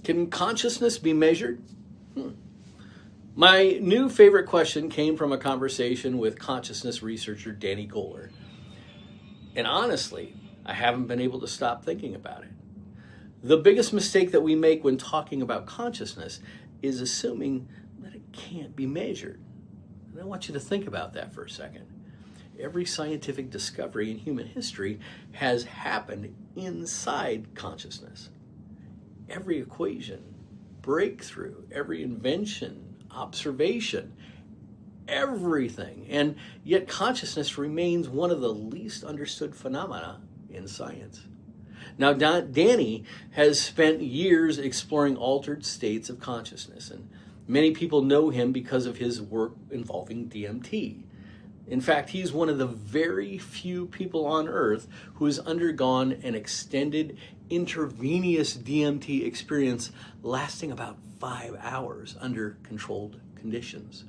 Can consciousness be measured? My new favorite question came from a conversation with consciousness researcher Danny Goler. And honestly, I haven't been able to stop thinking about it. The biggest mistake that we make when talking about consciousness is assuming that it can't be measured. And I want you to think about that for a second. Every scientific discovery in human history has happened inside consciousness. Every equation, breakthrough, every invention, observation, everything. And yet consciousness remains one of the least understood phenomena in science. Now, Danny has spent years exploring altered states of consciousness, and many people know him because of his work involving DMT. In fact, he's one of the very few people on Earth who has undergone an extended intravenous DMT experience lasting about 5 hours under controlled conditions.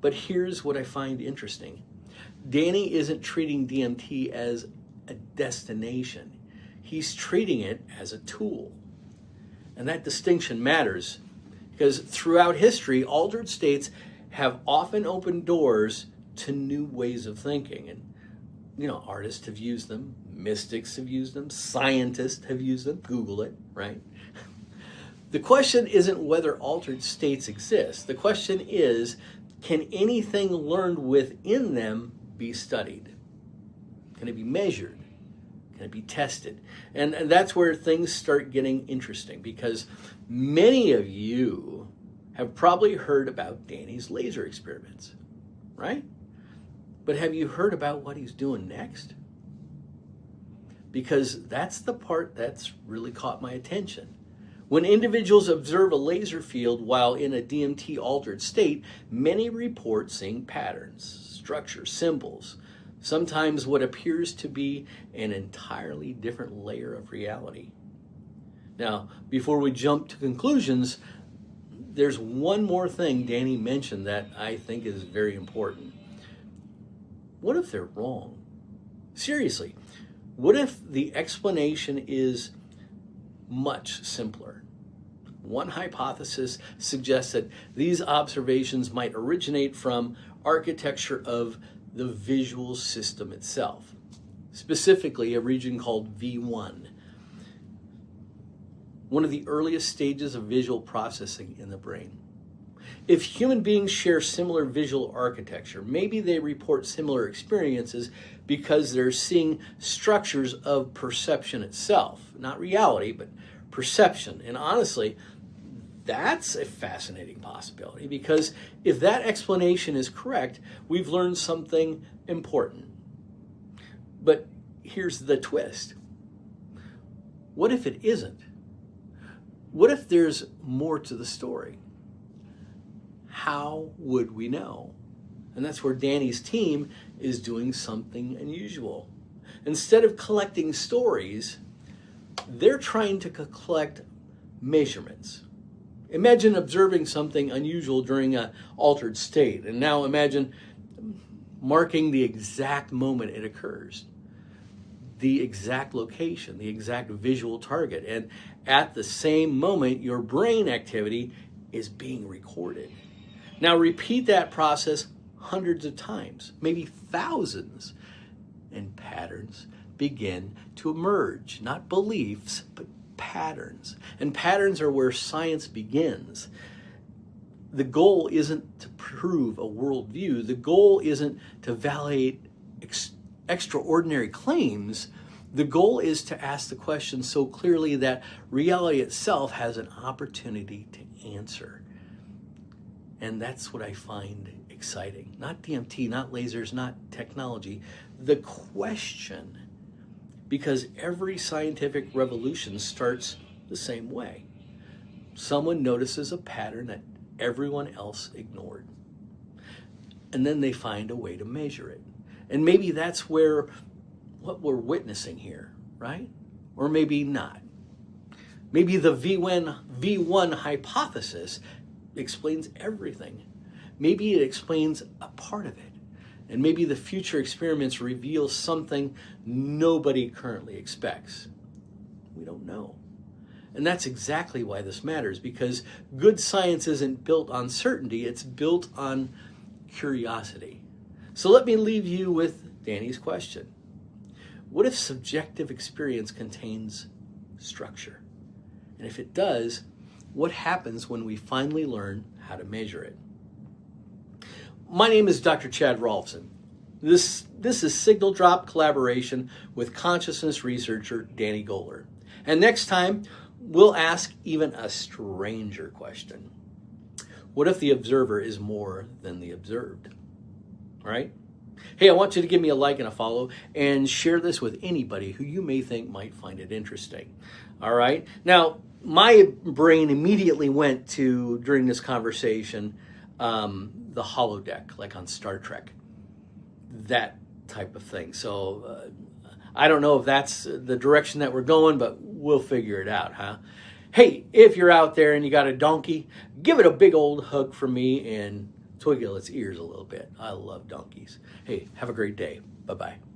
But here's what I find interesting. Danny isn't treating DMT as a destination. He's treating it as a tool. And that distinction matters because throughout history, altered states have often opened doors to new ways of thinking. And, artists have used them, mystics have used them, scientists have used them. Google it, right? The question isn't whether altered states exist. The question is, can anything learned within them be studied? Can it be measured? Can it be tested? And that's where things start getting interesting, because many of you have probably heard about Danny's laser experiments, right? But have you heard about what he's doing next? Because that's the part that's really caught my attention. When individuals observe a laser field while in a DMT altered state, many report seeing patterns, structures, symbols, sometimes what appears to be an entirely different layer of reality. Now, before we jump to conclusions, there's one more thing Danny mentioned that I think is very important. What if they're wrong? Seriously, what if the explanation is much simpler? One hypothesis suggests that these observations might originate from architecture of the visual system itself, specifically a region called V1, one of the earliest stages of visual processing in the brain. If human beings share similar visual architecture, maybe they report similar experiences because they're seeing structures of perception itself, not reality, but perception. And honestly, that's a fascinating possibility, because if that explanation is correct, we've learned something important. But here's the twist. What if it isn't? What if there's more to the story? How would we know? And that's where Danny's team is doing something unusual. Instead of collecting stories, they're trying to collect measurements. Imagine observing something unusual during an altered state, and now imagine marking the exact moment it occurs, the exact location, the exact visual target, and at the same moment, your brain activity is being recorded. Now repeat that process hundreds of times, maybe thousands, and patterns begin to emerge. Not beliefs, but patterns. And patterns are where science begins. The goal isn't to prove a worldview. The goal isn't to validate extraordinary claims. The goal is to ask the question so clearly that reality itself has an opportunity to answer. And that's what I find exciting. Not DMT, not lasers, not technology. The question, because every scientific revolution starts the same way. Someone notices a pattern that everyone else ignored. And then they find a way to measure it. And maybe that's where what we're witnessing here, right? Or maybe not. Maybe the V1 hypothesis explains everything. Maybe it explains a part of it. And maybe the future experiments reveal something nobody currently expects. We don't know. And that's exactly why this matters, because good science isn't built on certainty, it's built on curiosity. So let me leave you with Danny's question. What if subjective experience contains structure? And if it does, what happens when we finally learn how to measure it? My name is Dr. Chad Rohlfsen. This is Signal Drop collaboration with consciousness researcher Danny Goler. And next time, we'll ask even a stranger question. What if the observer is more than the observed? All right? Hey, I want you to give me a like and a follow and share this with anybody who you may think might find it interesting. All right? Now, my brain immediately went to, during this conversation, the holodeck, like on Star Trek. That type of thing. So I don't know if that's the direction that we're going, but we'll figure it out, huh? Hey, if you're out there and you got a donkey, give it a big old hug from me and twiggle its ears a little bit. I love donkeys. Hey, have a great day. Bye-bye.